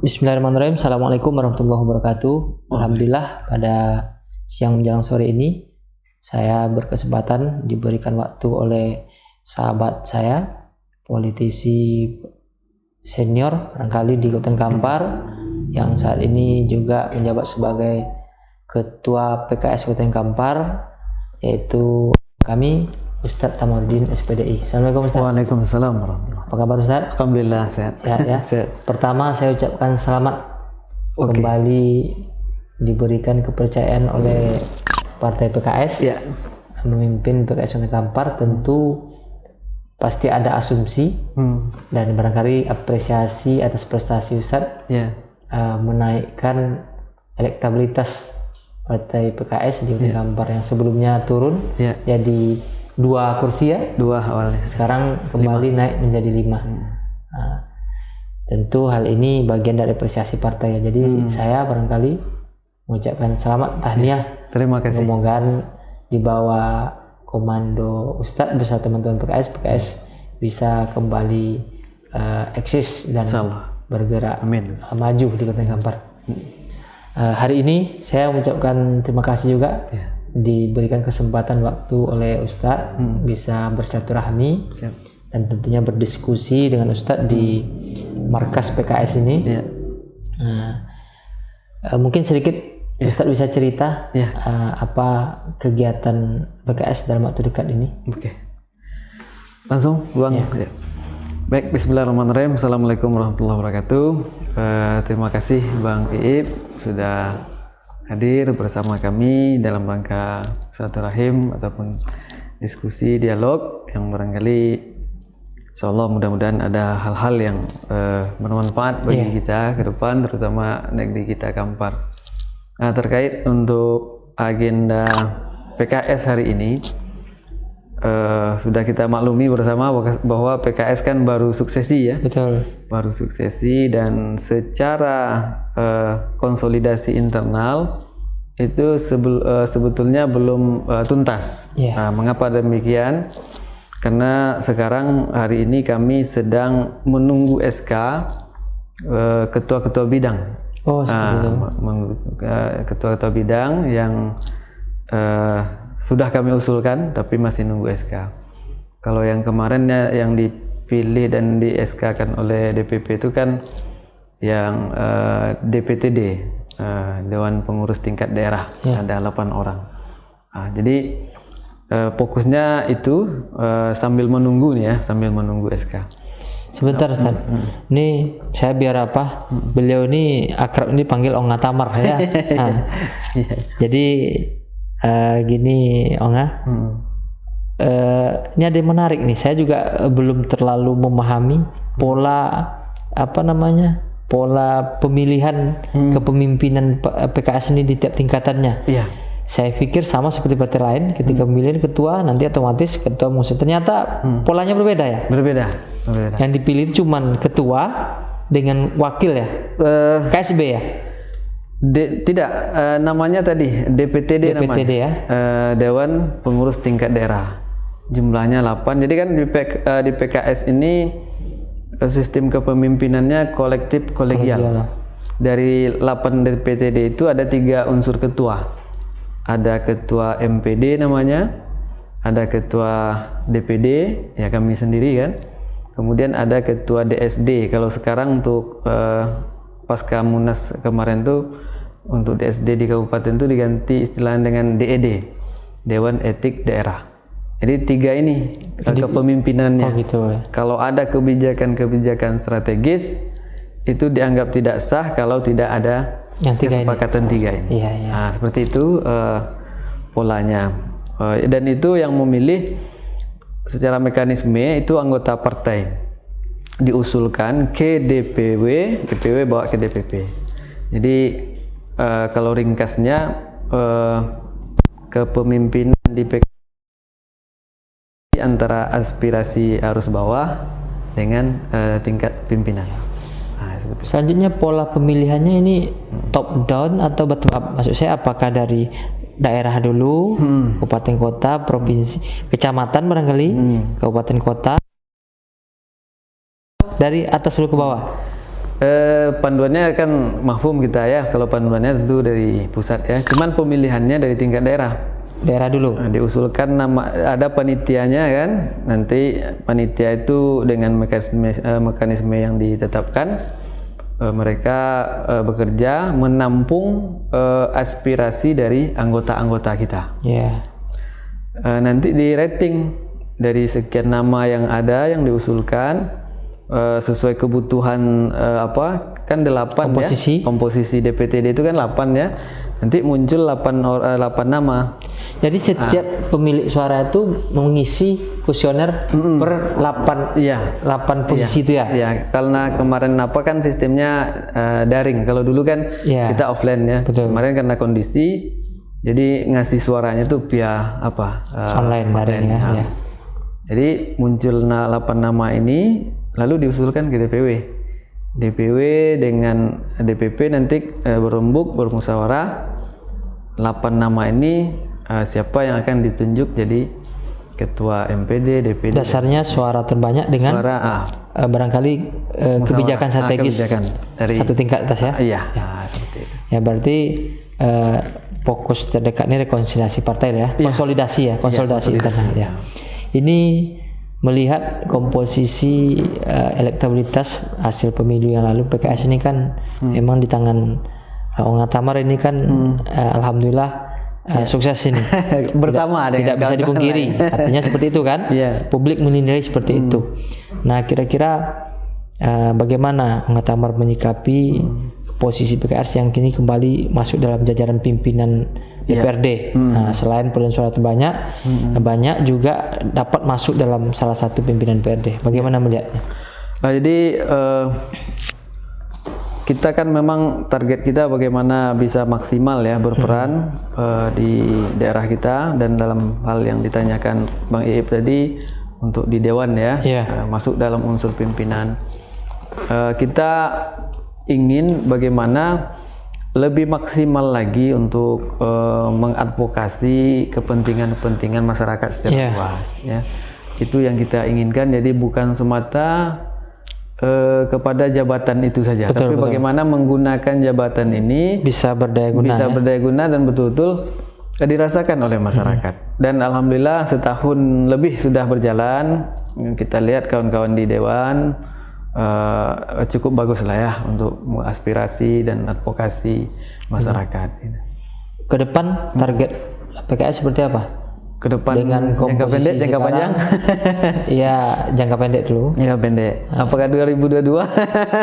Bismillahirrahmanirrahim. Assalamualaikum warahmatullahi wabarakatuh. Alhamdulillah pada siang menjelang sore ini saya berkesempatan diberikan waktu oleh sahabat saya, politisi senior barangkali di Kabupaten Kampar yang saat ini juga menjabat sebagai Ketua PKS Kabupaten Kampar, yaitu kami Ustadz Tamaruddin SPDI. Assalamualaikum Ustadz. Waalaikumsalam warahmatullahi. Apa kabar Ustadz? Alhamdulillah sehat. Sehat ya. Sehat. Pertama saya ucapkan selamat kembali diberikan kepercayaan oleh Partai PKS memimpin PKS Kabupaten Kampar. Tentu pasti ada asumsi dan barangkali apresiasi atas prestasi Ustadz menaikkan elektabilitas Partai PKS di Kabupaten Kampar yang sebelumnya turun jadi 2 kursi ya. 2 awalnya. Sekarang kembali 5. Naik menjadi 5. Nah, tentu hal ini bagian dari apresiasi partai ya. Jadi saya barangkali mengucapkan selamat tahniah. Terima kasih. Semoga di bawah komando Ustadz bersama teman-teman PKS bisa kembali eksis dan bergerak maju di Kabupaten Kampar. Hari ini saya mengucapkan terima kasih juga diberikan kesempatan waktu oleh Ustadz bisa bersilaturahmi dan tentunya berdiskusi dengan Ustadz di markas PKS ini. Mungkin sedikit Ustadz bisa cerita apa kegiatan PKS dalam waktu dekat ini. Langsung Bang. Baik, bismillahirrahmanirrahim. Assalamualaikum warahmatullahi wabarakatuh. Terima kasih Bang Iip sudah hadir bersama kami dalam rangka silaturahim ataupun diskusi dialog yang barangkali insyaallah mudah-mudahan ada hal-hal yang bermanfaat bagi kita ke depan, terutama negeri kita Kampar. Nah, terkait untuk agenda PKS hari ini, sudah kita maklumi bersama bahwa PKS kan baru suksesi ya. Betul. Baru suksesi dan secara konsolidasi internal itu sebetulnya belum tuntas. Mengapa demikian? Karena sekarang hari ini kami sedang menunggu SK ketua-ketua bidang. Ketua-ketua bidang yang sudah kami usulkan tapi masih nunggu SK. Kalau yang kemarin yang dipilih dan di SK kan oleh DPP itu kan yang DPTD, Dewan Pengurus Tingkat Daerah, ada 8 orang. Jadi fokusnya itu sambil menunggu nih ya, sambil menunggu SK. Sebentar Ustaz, ini saya biar apa, beliau ini akrab ini panggil Onga Tamar ya. Jadi gini Onga, ini ada yang menarik nih. Saya juga belum terlalu memahami pola pola pemilihan kepemimpinan PKS ini di tiap tingkatannya. Saya pikir sama seperti partai lain, ketika pemilihan ketua nanti otomatis ketua musuh. Ternyata polanya berbeda ya. Berbeda. Yang dipilih itu cuman ketua dengan wakil ya. KSB ya. Tidak, namanya tadi DPTD namanya. Ya. Dewan Pengurus Tingkat Daerah. Jumlahnya 8. Jadi kan di PKS ini sistem kepemimpinannya kolektif kolegial. Dari 8 DPTD itu ada 3 unsur ketua. Ada ketua MPD namanya, ada ketua DPD, ya kami sendiri kan. Kemudian ada ketua DSD. Kalau sekarang untuk pasca Munas kemarin tuh untuk DSD di kabupaten itu diganti istilahnya dengan DED, Dewan Etik Daerah. Jadi 3 ini kepemimpinannya. Kalau ada kebijakan-kebijakan strategis itu dianggap tidak sah kalau tidak ada kesepakatan 3 ini. Nah, seperti itu polanya. Dan itu yang memilih secara mekanisme itu anggota partai diusulkan ke DPW bawa ke DPP. Jadi kalau ringkasnya kepemimpinan di PKS antara aspirasi arus bawah dengan tingkat pimpinan. Selanjutnya pola pemilihannya ini top down atau bottom up? Maksud saya apakah dari daerah dulu, kabupaten kota, provinsi, kecamatan barangkali, kabupaten kota, dari atas dulu ke bawah? Panduannya kan mafhum kita ya. Kalau panduannya tentu dari pusat ya. Cuman pemilihannya dari tingkat daerah. Daerah dulu. Nah, diusulkan nama, ada panitianya kan. Nanti panitia itu dengan mekanisme yang ditetapkan, mereka bekerja menampung aspirasi dari anggota-anggota kita. Ya. Nanti di rating dari sekian nama yang ada yang diusulkan. Sesuai kebutuhan kan 8 komposisi. ya komposisi DPTD itu kan 8 ya, nanti muncul 8 nama. Jadi setiap pemilik suara itu mengisi kuesioner per 8 posisi itu ya. Iya, karena kemarin kan sistemnya daring. Kalau dulu kan kita offline ya. Betul. Kemarin karena kondisi jadi ngasih suaranya tuh via online daring ya. Ya. Jadi muncul 8 nama ini, lalu diusulkan ke DPW dengan DPP nanti bermusyawarah 8 nama ini siapa yang akan ditunjuk jadi ketua MPD, DPD. Dasarnya suara terbanyak dengan barangkali kebijakan strategis dari satu tingkat atas ya. Iya, seperti itu. Ya berarti fokus terdekat ini rekonsiliasi partai ya, konsolidasi internal ya. Ini melihat komposisi elektabilitas hasil pemilu yang lalu, PKS ini kan memang di tangan Ong Tamar ini kan alhamdulillah sukses ini bersama tidak bisa dipungkiri. Artinya seperti itu kan. Publik menilai seperti itu. Nah, kira-kira bagaimana Ong Tamar menyikapi posisi PKS yang kini kembali masuk dalam jajaran pimpinan DPRD. Nah, selain perolehan suara terbanyak, banyak juga dapat masuk dalam salah satu pimpinan DPRD. Bagaimana melihatnya? Nah, jadi kita kan memang target kita bagaimana bisa maksimal ya berperan di daerah kita, dan dalam hal yang ditanyakan Bang Iip tadi untuk di dewan ya, masuk dalam unsur pimpinan. Kita ingin bagaimana lebih maksimal lagi untuk mengadvokasi kepentingan masyarakat secara luas ya. Itu yang kita inginkan. Jadi bukan semata kepada jabatan itu saja, tapi bagaimana menggunakan jabatan ini bisa berdaya guna dan betul-betul dirasakan oleh masyarakat. Dan alhamdulillah setahun lebih sudah berjalan, kita lihat kawan-kawan di dewan cukup bagus lah ya untuk mengaspirasi dan advokasi masyarakat. Ke depan target PKS seperti apa? Ke depan dengan jangka pendek, jangka panjang? Iya, jangka pendek dulu. Jangka pendek. Apakah 2022?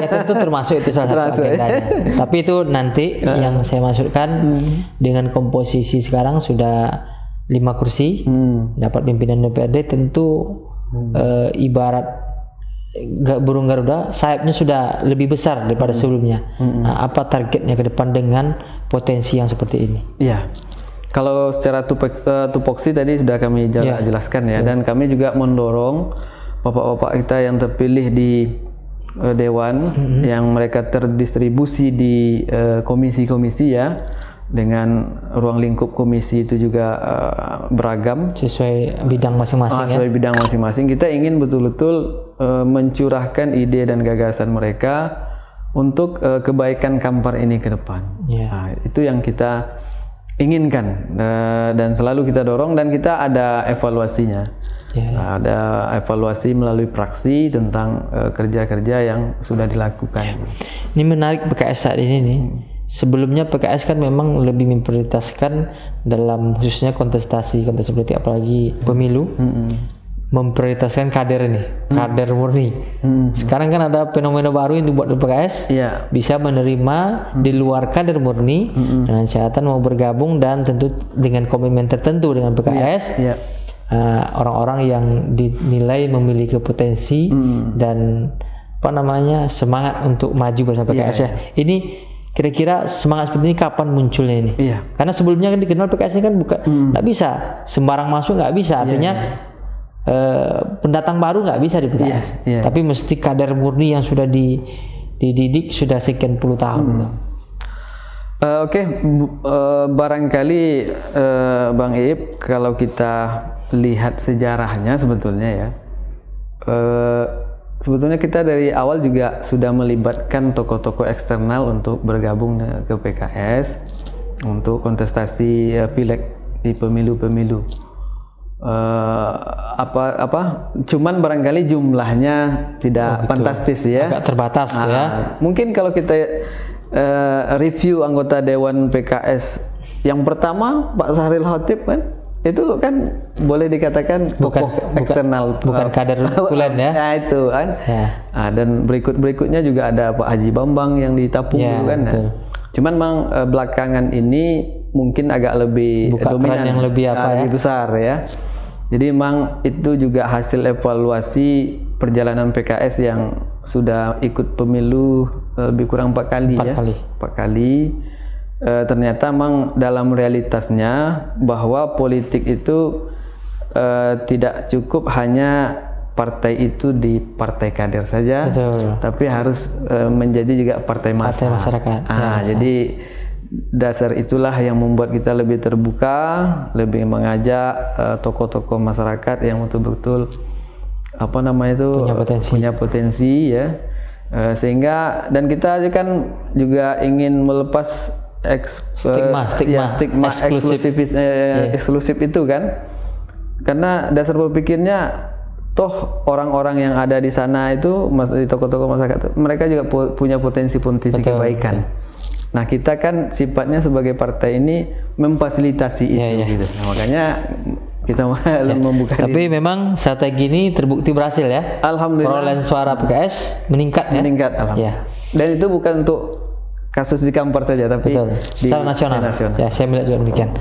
Ya tentu termasuk itu salah satu agendanya. Tapi itu nanti yang saya maksudkan dengan komposisi sekarang sudah 5 kursi, dapat pimpinan DPRD, tentu ibarat burung Garuda, sayapnya sudah lebih besar daripada sebelumnya. Nah, apa targetnya ke depan dengan potensi yang seperti ini? Iya, kalau secara tupoksi tadi sudah kami jelaskan ya, dan kami juga mendorong bapak-bapak kita yang terpilih di dewan, yang mereka terdistribusi di komisi-komisi ya, dengan ruang lingkup komisi itu juga beragam sesuai bidang masing-masing. Sesuai bidang masing-masing, kita ingin betul-betul mencurahkan ide dan gagasan mereka untuk kebaikan Kampar ini ke depan. Nah, itu yang kita inginkan, dan selalu kita dorong, dan kita ada evaluasinya. Ada evaluasi melalui praksi tentang kerja-kerja yang sudah dilakukan. Ini menarik PKS saat ini nih. Sebelumnya PKS kan memang lebih memprioritaskan dalam khususnya kontestasi politik, apalagi pemilu, memprioritaskan kader ini, kader murni. Sekarang kan ada fenomena baru yang dibuat oleh PKS, bisa menerima di luar kader murni dengan catatan mau bergabung dan tentu dengan komitmen tertentu dengan PKS. Orang-orang yang dinilai memiliki potensi dan semangat untuk maju bersama PKS ya. Ini kira-kira semangat seperti ini kapan munculnya ini? Karena sebelumnya kan dikenal PKS ini kan bukan, nggak bisa sembarang masuk, nggak bisa. Artinya pendatang baru nggak bisa di PKS. Tapi mesti kader murni yang sudah dididik sudah sekian puluh tahun. Barangkali Bang Iip, kalau kita lihat sejarahnya sebetulnya ya, sebetulnya kita dari awal juga sudah melibatkan tokoh-tokoh eksternal untuk bergabung ke PKS untuk kontestasi pileg di pemilu-pemilu. Cuman barangkali jumlahnya tidak fantastis ya, agak terbatas ya. Mungkin kalau kita review anggota Dewan PKS yang pertama Pak Sahril Khatib kan, itu kan boleh dikatakan tokoh eksternal, bukan kader tulen ya. Nah, itu kan. Ya. Dan berikutnya juga ada Pak Haji Bambang yang di Tapung Ya, dulu kan. betul. Cuman memang belakangan ini mungkin agak lebih dominan, yang lebih lebih besar ya. Jadi memang itu juga hasil evaluasi perjalanan PKS yang sudah ikut pemilu lebih kurang 4 kali. 4 kali. Ternyata memang dalam realitasnya bahwa politik itu tidak cukup hanya partai itu di partai kader saja. Betul. Tapi harus menjadi juga partai masyarakat. Jadi dasar itulah yang membuat kita lebih terbuka, lebih mengajak tokoh-tokoh masyarakat yang betul-betul punya potensi ya, sehingga dan kita kan juga ingin melepas stigma eksklusif itu kan, karena dasar berpikirnya toh orang-orang yang ada di sana itu tokoh-tokoh masyarakat mereka juga punya potensi kebaikan. Nah, kita kan sifatnya sebagai partai ini memfasilitasi itu gitu. Nah, makanya kita membuka Tapi memang strategi ini terbukti berhasil ya. Alhamdulillah. Perolehan suara PKS meningkat ya. Alhamdulillah. Dan itu bukan untuk kasus di Kampar saja, tapi secara nasional. Ya, saya melihat juga demikian.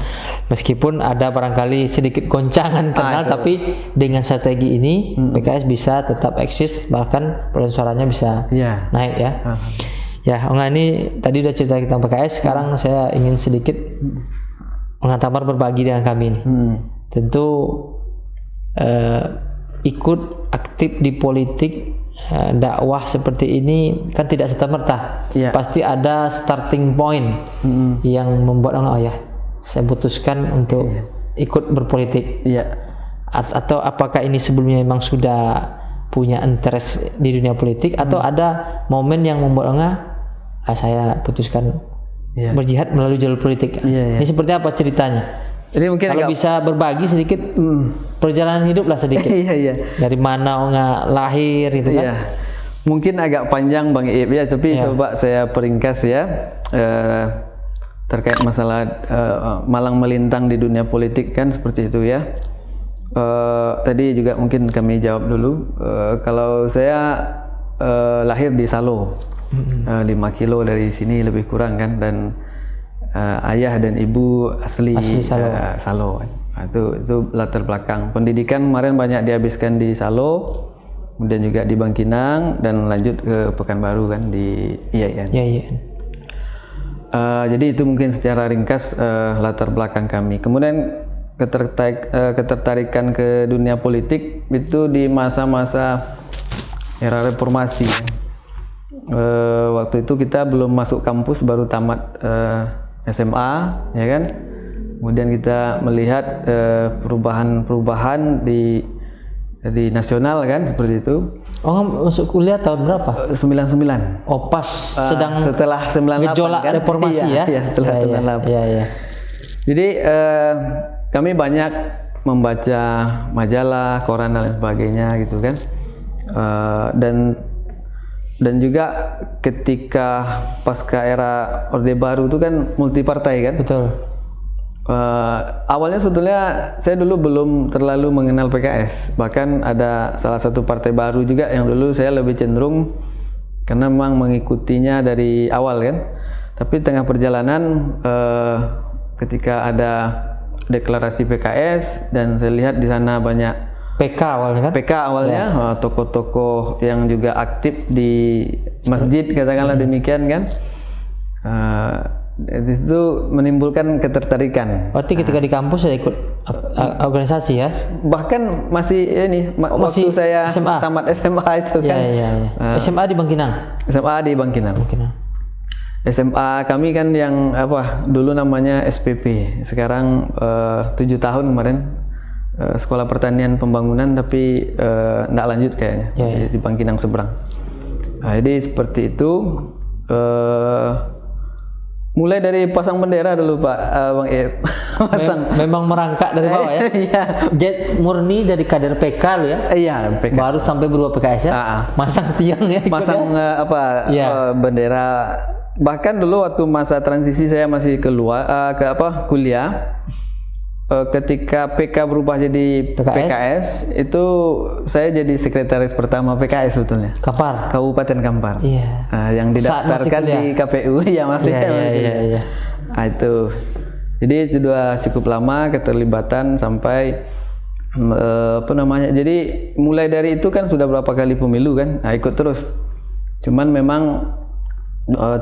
Meskipun ada barangkali sedikit goncangan internal, tapi dengan strategi ini PKS bisa tetap eksis, bahkan perolehan suaranya bisa naik ya. Ya, ini tadi udah cerita tentang PKS. Sekarang saya ingin sedikit mengantar berbagi dengan kami ini. Tentu ikut aktif di politik, dakwah seperti ini kan tidak serta-merta. Pasti ada starting point yang membuat orang saya putuskan untuk ikut berpolitik. Atau apakah ini sebelumnya memang sudah punya interest di dunia politik, atau ada momen yang membuat orang saya putuskan berjihad melalui jalur politik. Ini seperti apa ceritanya? Jadi mungkin kalau bisa berbagi sedikit perjalanan hidup lah sedikit. Dari mana lahir gitu kan? Mungkin agak panjang Bang Iip ya, tapi coba saya peringkas ya. Terkait masalah malang melintang di dunia politik kan seperti itu ya. Tadi juga mungkin kami jawab dulu. Kalau saya lahir di Salo, 5 kilo dari sini lebih kurang kan, dan ayah dan ibu asli Salo. Itu latar belakang pendidikan. Kemarin banyak dihabiskan di Salo, kemudian juga di Bangkinang, dan lanjut ke Pekanbaru kan di IAIN. Jadi itu mungkin secara ringkas latar belakang kami. Kemudian ketertarikan ke dunia politik itu di masa-masa era reformasi. Waktu itu kita belum masuk kampus, baru tamat SMA ya kan. Kemudian kita melihat perubahan di nasional kan, seperti itu. Masuk kuliah tahun berapa? 99. Pas sedang setelah 98 gejolak kan? reformasi ya. Setelah 98. Jadi kami banyak membaca majalah, koran dan lain sebagainya gitu kan. Dan juga ketika pasca era Orde Baru itu kan multi partai kan. Betul. Awalnya sebetulnya saya dulu belum terlalu mengenal PKS. Bahkan ada salah satu partai baru juga yang dulu saya lebih cenderung, karena memang mengikutinya dari awal kan. Tapi tengah perjalanan ketika ada deklarasi PKS, dan saya lihat di sana banyak PK awalnya kan? PK awalnya, tokoh-tokoh yang juga aktif di masjid, katakanlah demikian kan. Itu menimbulkan ketertarikan. Berarti ketika di kampus saya ikut organisasi ya? Bahkan masih waktu saya SMA. Tamat SMA itu kan. SMA di Bangkinang? SMA di Bangkinang. SMA kami kan yang dulu namanya SPP, sekarang 7 tahun kemarin sekolah pertanian pembangunan tapi nggak lanjut kayaknya di Bangkinang seberang. Nah, jadi seperti itu. Mulai dari pasang bendera dulu Pak Bang Ep. Memang merangkak dari bawah ya. Iya. Murni dari kader PK lo ya. Iya, PK. Baru sampai berubah PKS ya. Masang tiang ya. Masang bendera. Bahkan dulu waktu masa transisi saya masih kuliah. Ketika PK berubah jadi PKS, itu saya jadi sekretaris pertama PKS sebetulnya. Kampar. Kabupaten Kampar. Iya. Yang didaftarkan di KPU ya masih. Iya. Nah, itu. Jadi sudah cukup lama keterlibatan sampai jadi mulai dari itu kan sudah berapa kali pemilu kan. Nah, ikut terus. Cuman memang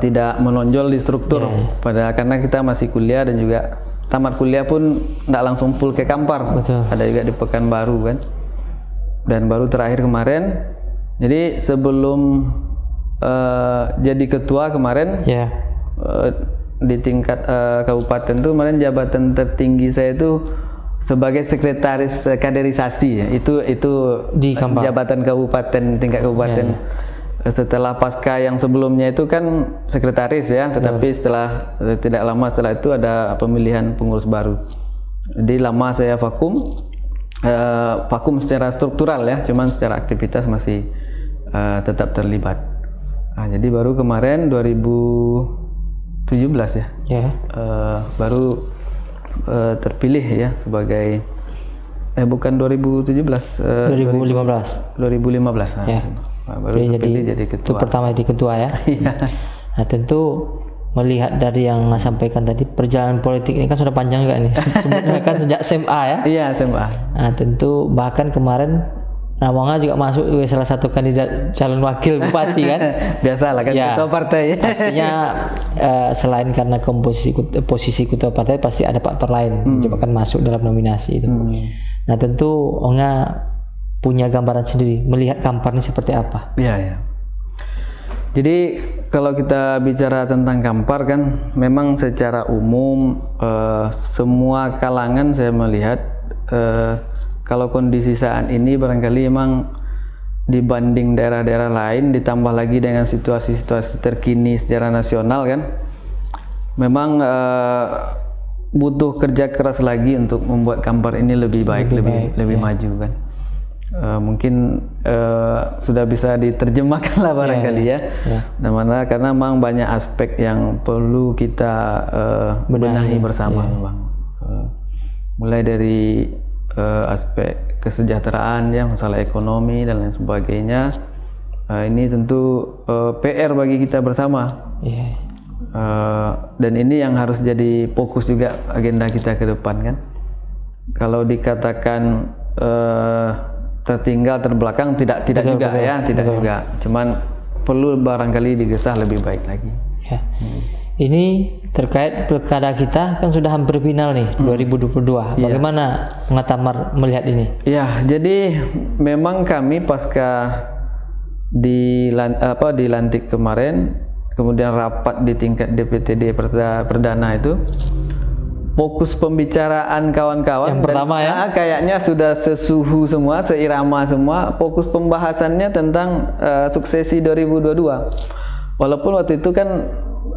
tidak menonjol di struktur karena kita masih kuliah dan juga tamat kuliah pun tidak langsung full ke Kampar. Betul. Ada juga di Pekanbaru kan, dan baru terakhir kemarin. Jadi sebelum jadi ketua kemarin di tingkat kabupaten tuh kemarin jabatan tertinggi saya itu sebagai sekretaris kaderisasi ya. Itu di Kampar. Jabatan kabupaten, tingkat kabupaten. Setelah pasca yang sebelumnya itu kan sekretaris ya, tetapi tidak lama setelah itu ada pemilihan pengurus baru. Jadi lama saya vakum secara struktural ya, cuman secara aktivitas masih tetap terlibat. Nah, jadi baru kemarin 2017 ya, baru terpilih ya sebagai bukan 2017, 2015. Nah, ya. Baru jadi ketua. Itu pertama jadi ketua ya. Nah, tentu melihat dari yang sampaikan tadi, perjalanan politik ini kan sudah panjang juga nih. Sebutnya kan sejak SMA ya. Iya, SMA. Nah, tentu bahkan kemarin Nawangga juga masuk salah satu kandidat calon wakil bupati kan. Biasalah kan ketua partai. Artinya selain karena posisi ketua partai pasti ada faktor lain menyebabkan masuk dalam nominasi itu. Nah, tentu Onga punya gambaran sendiri melihat Kampar ini seperti apa. Iya. Jadi kalau kita bicara tentang Kampar kan memang secara umum semua kalangan saya melihat kalau kondisi saat ini barangkali memang dibanding daerah-daerah lain ditambah lagi dengan situasi-situasi terkini secara nasional kan memang butuh kerja keras lagi untuk membuat Kampar ini lebih baik, lebih maju kan. Mungkin sudah bisa diterjemahkan lah barangkali ya. Karena memang banyak aspek yang perlu kita benahi bersama memang. Mulai dari aspek kesejahteraan ya, masalah ekonomi dan lain sebagainya. Ini tentu PR bagi kita bersama. Dan ini yang harus jadi fokus juga agenda kita ke depan kan. Kalau dikatakan tertinggal terbelakang tidak juga. Juga cuman perlu barangkali digesah lebih baik lagi ya. Ini terkait pilkada kita kan sudah hampir final nih 2022. Bagaimana Tamar melihat ini? Ya, jadi memang kami pasca dilantik kemarin, kemudian rapat di tingkat DPTD perdana itu, fokus pembicaraan kawan-kawan yang pertama ya kayaknya sudah sesuhu semua, seirama semua. Fokus pembahasannya tentang suksesi 2022. Walaupun waktu itu kan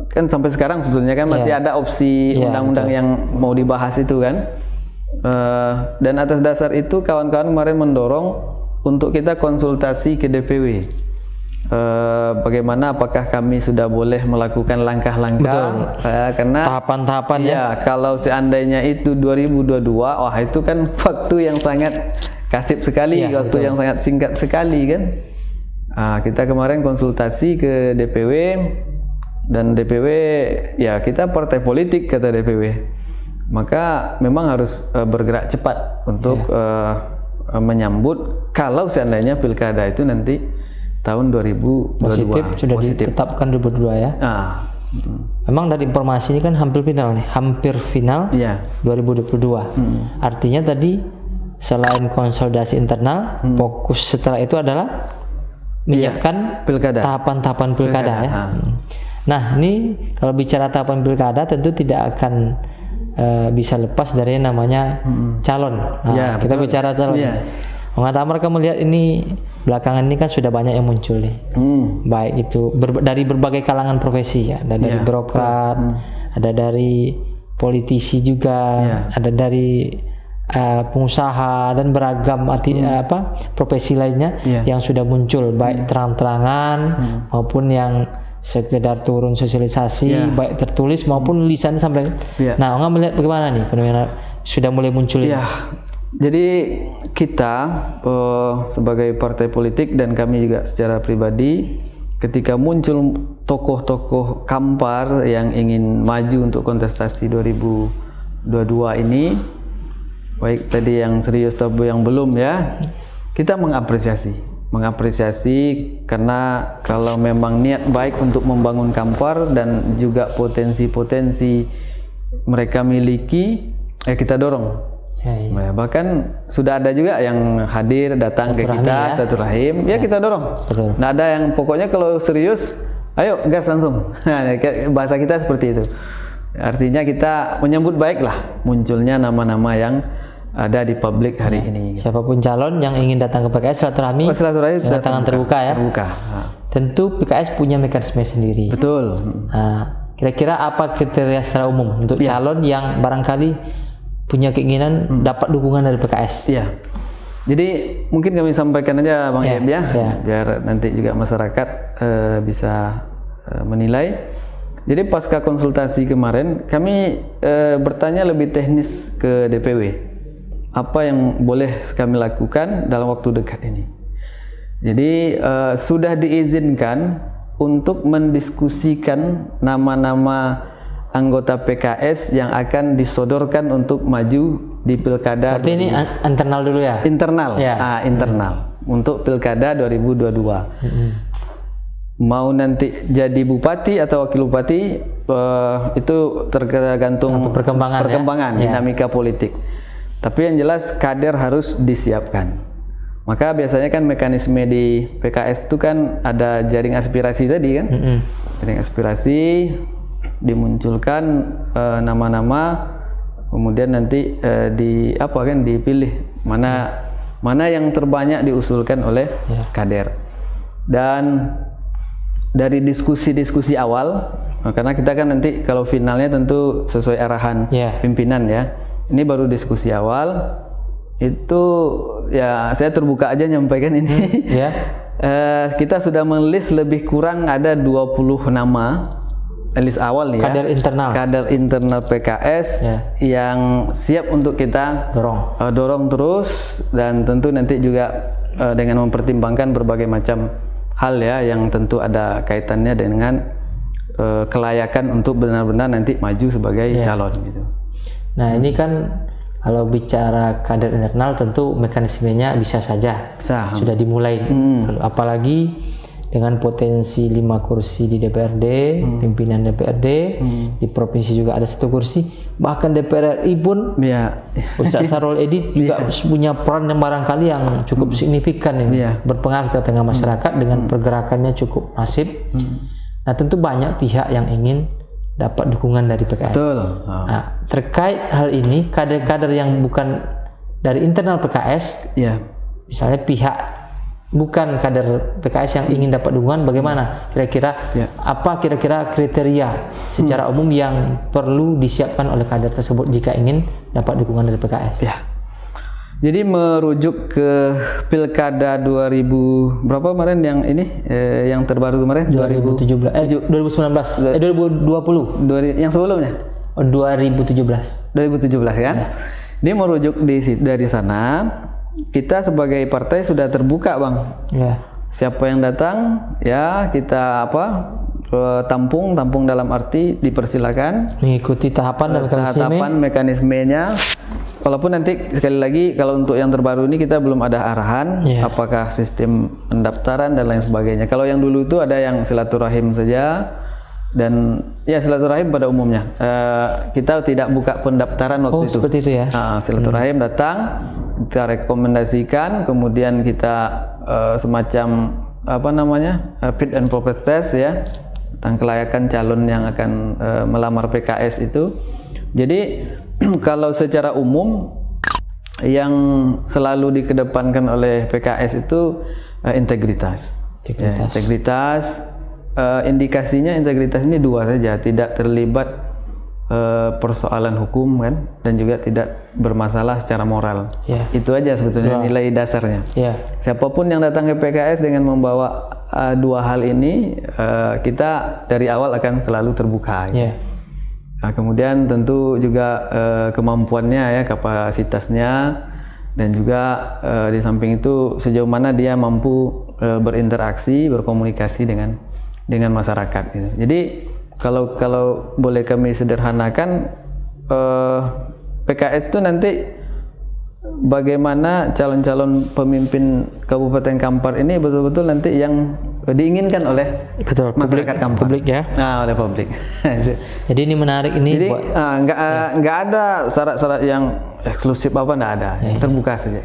sampai sekarang sebetulnya kan masih ada opsi undang-undang yang mau dibahas itu kan. Dan atas dasar itu kawan-kawan kemarin mendorong untuk kita konsultasi ke DPW. Bagaimana, apakah kami sudah boleh melakukan langkah-langkah karena tahapan-tahapan ya. Kalau seandainya itu 2022, wah itu kan waktu yang sangat kasib sekali, yang sangat singkat sekali kan. Kita kemarin konsultasi ke DPW dan DPW ya kita partai politik kata DPW, maka memang harus bergerak cepat untuk menyambut kalau seandainya pilkada itu nanti tahun 2022 sudah ditetapkan 2022 ya. Memang dari informasi ini kan hampir final 2022. Artinya tadi selain konsolidasi internal, fokus setelah itu adalah menyiapkan tahapan-tahapan pilkada ya. Nah, ini kalau bicara tahapan pilkada tentu tidak akan bisa lepas dari namanya calon. Nah, Ya, kita betul. bicara calon. Ya. Bang Atamar kan melihat ini belakangan ini kan sudah banyak yang muncul nih. Baik itu dari berbagai kalangan profesi ya, ada dari birokrat, ada dari politisi juga, ada dari pengusaha dan beragam profesi lainnya yang sudah muncul baik terang-terangan maupun yang sekedar turun sosialisasi baik tertulis maupun lisan sampai. Nah, Ongga melihat bagaimana nih fenomena sudah mulai muncul ini? Jadi kita sebagai partai politik dan kami juga secara pribadi, ketika muncul tokoh-tokoh kampar yang ingin maju untuk kontestasi 2022 ini, baik tadi yang serius atau yang belum ya, kita mengapresiasi karena kalau memang niat baik untuk membangun kampar dan juga potensi-potensi mereka miliki, kita dorong. Ya, bahkan sudah ada juga yang hadir datang ke kita satu rahim, kita dorong. Nggak ada yang pokoknya kalau serius, ayo gas langsung. Bahasa kita seperti itu. Artinya kita menyambut baik lah munculnya nama-nama yang ada di publik hari ini. Siapapun calon yang ingin datang ke PKS silaturahmi dengan tangan terbuka ya. Tentu PKS punya mekanisme sendiri. Betul. Nah, kira-kira apa kriteria secara umum untuk calon yang barangkali punya keinginan dapat dukungan dari PKS? Iya. Jadi mungkin kami sampaikan aja Bang Eb ya, biar nanti juga masyarakat bisa menilai. Jadi pasca konsultasi kemarin kami bertanya lebih teknis ke DPW. Apa yang boleh kami lakukan dalam waktu dekat ini? Jadi sudah diizinkan untuk mendiskusikan nama-nama anggota PKS yang akan disodorkan untuk maju di pilkada. Berarti ini internal dulu ya? Internal, internal untuk pilkada 2022. Mau nanti jadi bupati atau wakil bupati itu tergantung perkembangan dinamika politik. Tapi yang jelas kader harus disiapkan. Maka biasanya kan mekanisme di PKS itu kan ada jaring aspirasi tadi kan, jaring aspirasi. Dimunculkan nama-nama, kemudian nanti dipilih mana yang terbanyak diusulkan oleh kader. Dan dari diskusi-diskusi awal, karena kita kan nanti kalau finalnya tentu sesuai arahan pimpinan ya. Ini baru diskusi awal, itu ya saya terbuka aja nyampaikan ini. Kita sudah menulis lebih kurang ada 20 nama. List awal nih kader internal PKS yang siap untuk kita dorong terus, dan tentu nanti juga dengan mempertimbangkan berbagai macam hal ya yang tentu ada kaitannya dengan kelayakan untuk benar-benar nanti maju sebagai calon gitu. Nah, ini kan kalau bicara kader internal tentu mekanismenya bisa saja sudah dimulai. Apalagi dengan potensi 5 kursi di DPRD, pimpinan DPRD, di provinsi juga ada 1 kursi, bahkan DPR RI pun Ustaz Sarul Edi juga punya peran yang barangkali yang cukup signifikan ini, berpengaruh ke tengah masyarakat dengan pergerakannya cukup masif. Nah, tentu banyak pihak yang ingin dapat dukungan dari PKS. Nah, terkait hal ini, kader-kader yang bukan dari internal PKS, misalnya pihak bukan kader PKS yang ingin dapat dukungan, bagaimana kira-kira apa kira-kira kriteria secara umum yang perlu disiapkan oleh kader tersebut jika ingin dapat dukungan dari PKS? Jadi merujuk ke pilkada 2000 berapa kemarin yang ini yang terbaru kemarin 2020 yang sebelumnya 2017 kan. Ini merujuk dari sana. Kita sebagai partai sudah terbuka Bang. Siapa yang datang ya kita tampung dalam arti dipersilakan mengikuti tahapan mekanismenya. Walaupun nanti sekali lagi kalau untuk yang terbaru ini kita belum ada arahan apakah sistem pendaftaran dan lain sebagainya. Kalau yang dulu itu ada yang silaturahim saja, dan silaturahim pada umumnya kita tidak buka pendaftaran waktu itu. Seperti itu ya. Silaturahim datang, kita rekomendasikan, kemudian kita semacam fit and proper test ya tentang kelayakan calon yang akan melamar PKS itu. Jadi kalau secara umum yang selalu dikedepankan oleh PKS itu integritas. Ya, integritas. Indikasinya integritas ini dua saja, tidak terlibat persoalan hukum kan, dan juga tidak bermasalah secara moral. Itu aja sebetulnya nilai dasarnya. Siapapun yang datang ke PKS dengan membawa dua hal ini, kita dari awal akan selalu terbuka. Nah, kemudian tentu juga kemampuannya ya, kapasitasnya, dan juga di samping itu sejauh mana dia mampu berinteraksi, berkomunikasi dengan masyarakat. Gitu. Jadi kalau boleh kami sederhanakan, PKS itu nanti bagaimana calon-calon pemimpin Kabupaten Kampar ini betul-betul nanti yang diinginkan oleh masyarakat Kampar. Publik ya. Nah, oleh publik. Jadi ini menarik ini. Jadi nggak ada syarat-syarat yang eksklusif apa, nggak ada. Terbuka saja.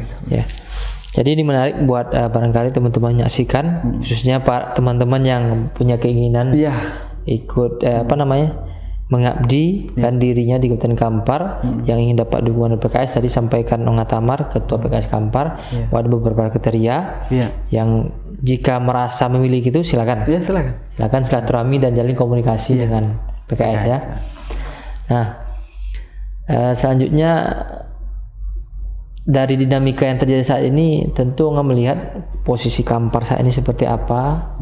Jadi ini menarik buat barangkali teman-teman menyaksikan, khususnya para teman-teman yang punya keinginan ikut mengabdikan dirinya di Kabupaten Kampar, yang ingin dapat dukungan dari PKS. Tadi sampaikan Onga Tamar, Ketua PKS Kampar, ada beberapa kriteria yang jika merasa memiliki itu silakan silaturahmi dan jalin komunikasi dengan PKS ya. Nah, selanjutnya dari dinamika yang terjadi saat ini, tentu Onga melihat posisi Kampar saat ini seperti apa,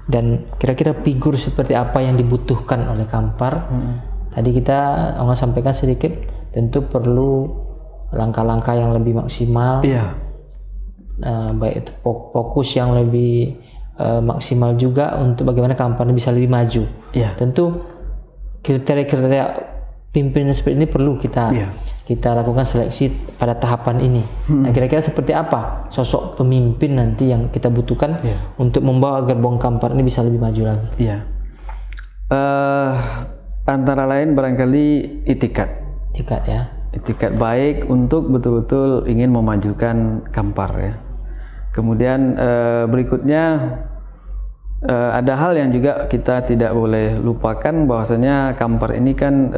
dan kira-kira figur seperti apa yang dibutuhkan oleh Kampar. Tadi Onga sampaikan sedikit, tentu perlu langkah-langkah yang lebih maksimal, baik itu fokus yang lebih maksimal juga untuk bagaimana Kampar ini bisa lebih maju. Tentu kriteria-kriteria pimpinan seperti ini perlu kita lakukan seleksi pada tahapan ini. Nah, kira-kira seperti apa sosok pemimpin nanti yang kita butuhkan untuk membawa gerbong Kampar ini bisa lebih maju lagi? Antara lain barangkali itikat ya. Itikat baik untuk betul-betul ingin memajukan Kampar ya. Kemudian berikutnya ada hal yang juga kita tidak boleh lupakan, bahwasanya Kampar ini kan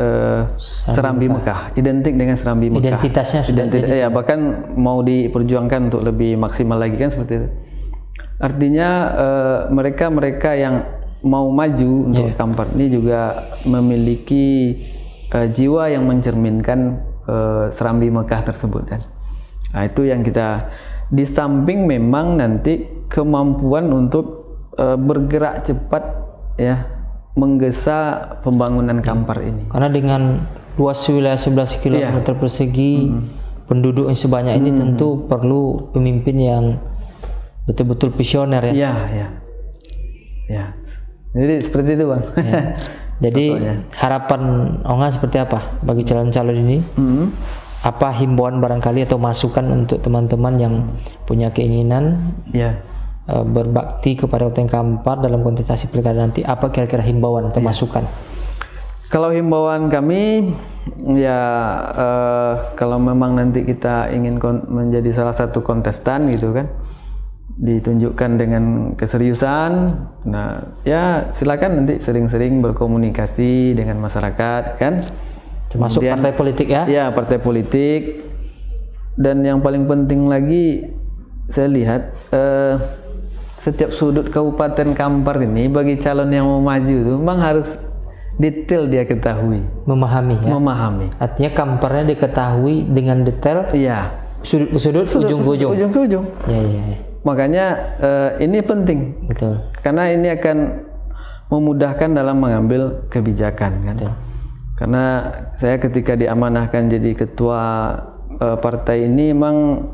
Serambi Mekah, identik dengan Serambi Mekah. Identitasnya sudah ya, bahkan mau diperjuangkan untuk lebih maksimal lagi kan seperti itu. Artinya mereka yang mau maju untuk Kampar ini juga memiliki jiwa yang mencerminkan Serambi Mekah tersebut kan. Nah, itu yang kita, di samping memang nanti kemampuan untuk bergerak cepat ya, menggesa pembangunan Kampar ini. Karena dengan luas wilayah 11 km persegi, penduduk yang sebanyak ini, tentu perlu pemimpin yang betul-betul visioner ya. Jadi seperti itu, Bang. Jadi harapan Onga seperti apa bagi calon-calon ini? Apa himbauan barangkali atau masukan untuk teman-teman yang punya keinginan berbakti kepada Kabupaten Kampar dalam kontestasi pilkada nanti? Apa kira-kira himbauan atau masukan? Kalau himbauan kami kalau memang nanti kita ingin menjadi salah satu kontestan gitu kan, ditunjukkan dengan keseriusan, nah ya silakan nanti sering-sering berkomunikasi dengan masyarakat kan, termasuk partai politik ya. Partai politik. Dan yang paling penting lagi saya lihat, setiap sudut Kabupaten Kampar ini bagi calon yang mau maju itu memang harus detail dia ketahui, memahami. Artinya Kamparnya diketahui dengan detail, sudut ke sudut, ujung ke ujung. Makanya ini penting, betul, karena ini akan memudahkan dalam mengambil kebijakan kan. Betul. Karena saya ketika diamanahkan jadi ketua partai ini memang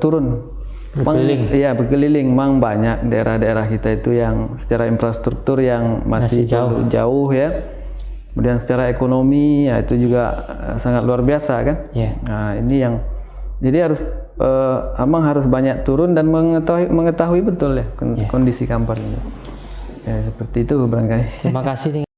turun berkeliling, memang banyak daerah-daerah kita itu yang secara infrastruktur yang masih jauh ya. Kemudian secara ekonomi ya itu juga sangat luar biasa kan. Nah, ini yang jadi harus banyak turun dan mengetahui betul ya kondisi Kampar ini. Ya seperti itu barangkali. Terima kasih.